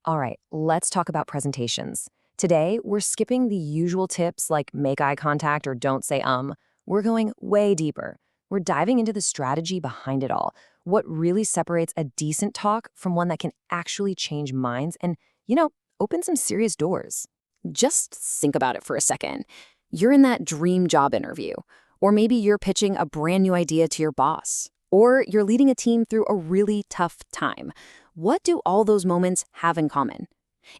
All right, let's talk about presentations. Today, we're skipping the usual tips like make eye contact or don't say. We're going way deeper. We're diving into the strategy behind it all, what really separates a decent talk from one that can actually change minds and, open some serious doors. Just think about it for a second. You're in that dream job interview, or maybe you're pitching a brand new idea to your boss, or you're leading a team through a really tough time. What do all those moments have in common?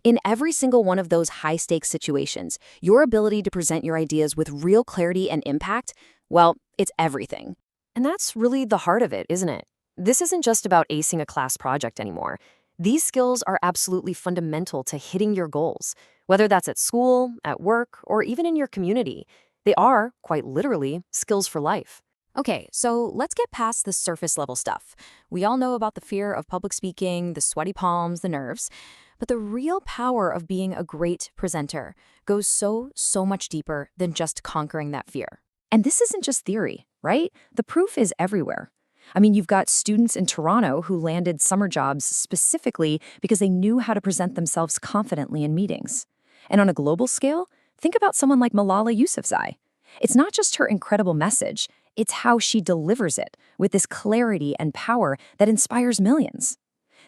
In every single one of those high-stakes situations, your ability to present your ideas with real clarity and impact, well, it's everything. And that's really the heart of it, isn't it? This isn't just about acing a class project anymore. These skills are absolutely fundamental to hitting your goals, whether that's at school, at work, or even in your community. They are, quite literally, skills for life. Okay, so let's get past the surface level stuff. We all know about the fear of public speaking, the sweaty palms, the nerves. But the real power of being a great presenter goes so much deeper than just conquering that fear. And this isn't just theory, right? The proof is everywhere. I mean, you've got students in Toronto who landed summer jobs specifically because they knew how to present themselves confidently in meetings. And on a global scale, think about someone like Malala Yousafzai. It's not just her incredible message, it's how she delivers it with this clarity and power that inspires millions.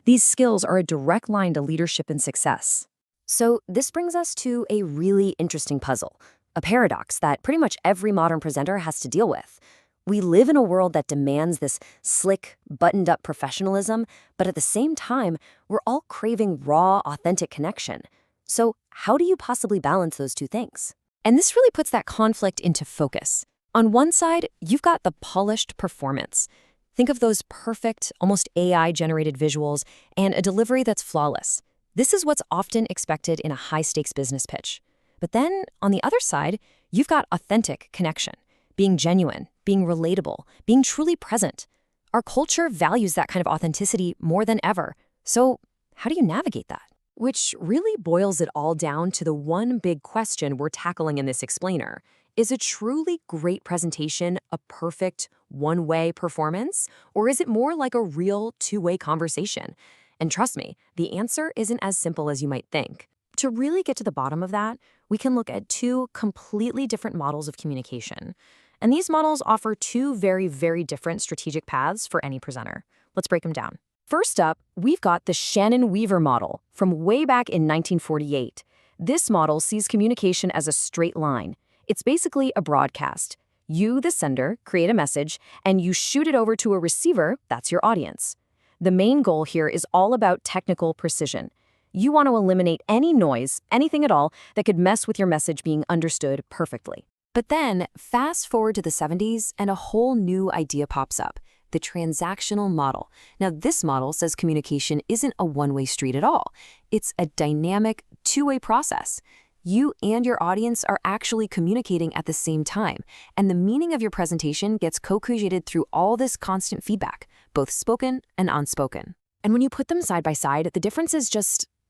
These skills are a direct line to leadership and success. So this brings us to a really interesting puzzle, a paradox that pretty much every modern presenter has to deal with. We live in a world that demands this slick, buttoned-up professionalism, but at the same time, we're all craving raw, authentic connection. So how do you possibly balance those two things? And this really puts that conflict into focus. On one side, you've got the polished performance. Think of those perfect, almost AI-generated visuals and a delivery that's flawless. This is what's often expected in a high-stakes business pitch. But then, on the other side, you've got authentic connection, being genuine, being relatable, being truly present. Our culture values that kind of authenticity more than ever. So how do you navigate that? Which really boils it all down to the one big question we're tackling in this explainer. Is a truly great presentation a perfect one-way performance, or is it more like a real two-way conversation? And trust me, the answer isn't as simple as you might think. To really get to the bottom of that, we can look at two completely different models of communication. And these models offer two very different strategic paths for any presenter. Let's break them down. First up, we've got the Shannon-Weaver model from way back in 1948. This model sees communication as a straight line. It's basically a broadcast. You, the sender, create a message, and you shoot it over to a receiver, that's your audience. The main goal here is all about technical precision. You want to eliminate any noise, anything at all, that could mess with your message being understood perfectly. But then, fast forward to the 70s, and a whole new idea pops up, the transactional model. Now, this model says communication isn't a one-way street at all. It's a dynamic, two-way process. You and your audience are actually communicating at the same time, and the meaning of your presentation gets co-created through all this constant feedback, both spoken and unspoken. And when you put them side by side, the difference is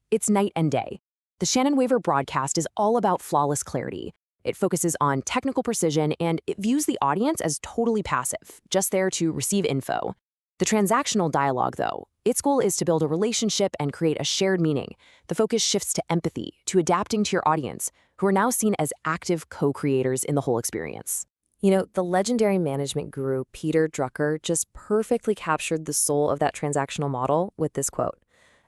it's night and day. The Shannon-Weaver broadcast is all about flawless clarity. It focuses on technical precision, and it views the audience as totally passive, just there to receive info. The transactional dialogue, though, its goal is to build a relationship and create a shared meaning. The focus shifts to empathy, to adapting to your audience, who are now seen as active co-creators in the whole experience. You know, the legendary management guru Peter Drucker just perfectly captured the soul of that transactional model with this quote.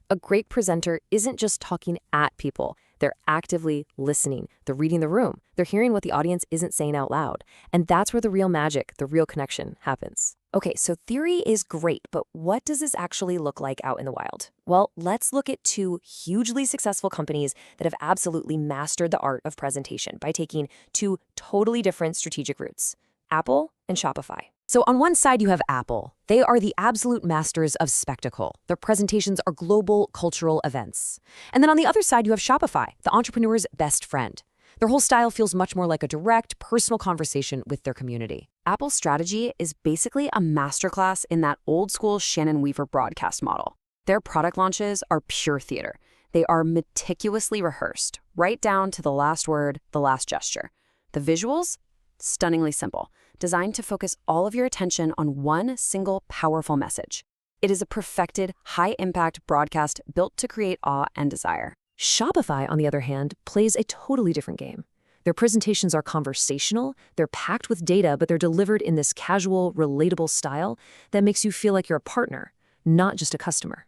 A great presenter isn't just talking at people. They're actively listening. They're reading the room. They're hearing what the audience isn't saying out loud. And that's where the real magic, the real connection happens. Okay, so theory is great, but what does this actually look like out in the wild? Well, let's look at two hugely successful companies that have absolutely mastered the art of presentation by taking two totally different strategic routes, Apple and Shopify. So on one side, you have Apple. They are the absolute masters of spectacle. Their presentations are global cultural events. And then on the other side, you have Shopify, the entrepreneur's best friend. Their whole style feels much more like a direct, personal conversation with their community. Apple's strategy is basically a masterclass in that old-school Shannon-Weaver broadcast model. Their product launches are pure theater. They are meticulously rehearsed, right down to the last word, the last gesture. The visuals? Stunningly simple, designed to focus all of your attention on one single powerful message. It is a perfected, high-impact broadcast built to create awe and desire. Shopify, on the other hand, plays a totally different game. Their presentations are conversational, they're packed with data, but they're delivered in this casual, relatable style that makes you feel like you're a partner, not just a customer.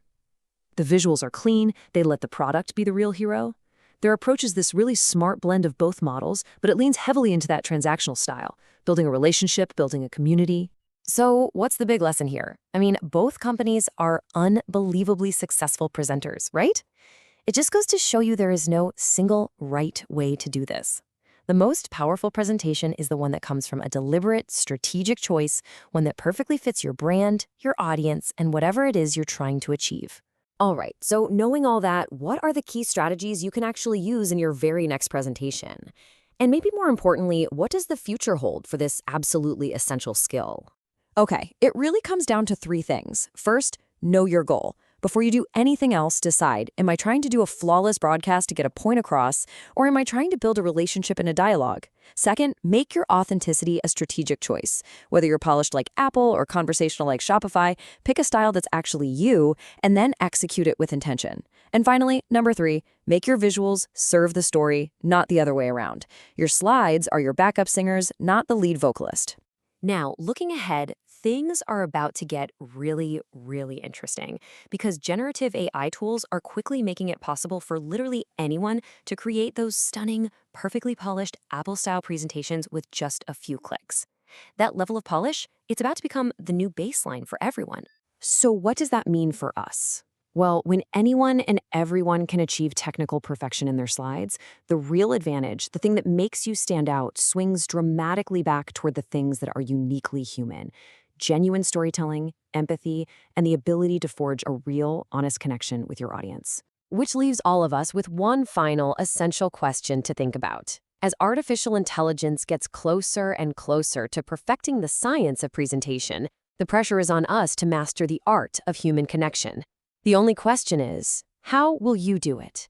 The visuals are clean, they let the product be the real hero. Their approach is this really smart blend of both models, but it leans heavily into that transactional style, building a relationship, building a community. So, what's the big lesson here? I mean, both companies are unbelievably successful presenters, right? It just goes to show you there is no single right way to do this. The most powerful presentation is the one that comes from a deliberate, strategic choice, one that perfectly fits your brand, your audience, and whatever it is you're trying to achieve. All right, so knowing all that, what are the key strategies you can actually use in your very next presentation? And maybe more importantly, what does the future hold for this absolutely essential skill? Okay, it really comes down to three things. First, know your goal. Before you do anything else, decide, am I trying to do a flawless broadcast to get a point across, or am I trying to build a relationship and a dialogue? Second, make your authenticity a strategic choice. Whether you're polished like Apple or conversational like Shopify, pick a style that's actually you, and then execute it with intention. And finally, number three, make your visuals serve the story, not the other way around. Your slides are your backup singers, not the lead vocalist. Now, looking ahead, things are about to get really, really interesting because generative AI tools are quickly making it possible for literally anyone to create those stunning, perfectly polished Apple-style presentations with just a few clicks. That level of polish, it's about to become the new baseline for everyone. So what does that mean for us? Well, when anyone and everyone can achieve technical perfection in their slides, the real advantage, the thing that makes you stand out, swings dramatically back toward the things that are uniquely human. Genuine storytelling, empathy, and the ability to forge a real, honest connection with your audience. Which leaves all of us with one final, essential question to think about. As artificial intelligence gets closer and closer to perfecting the science of presentation, the pressure is on us to master the art of human connection. The only question is, how will you do it?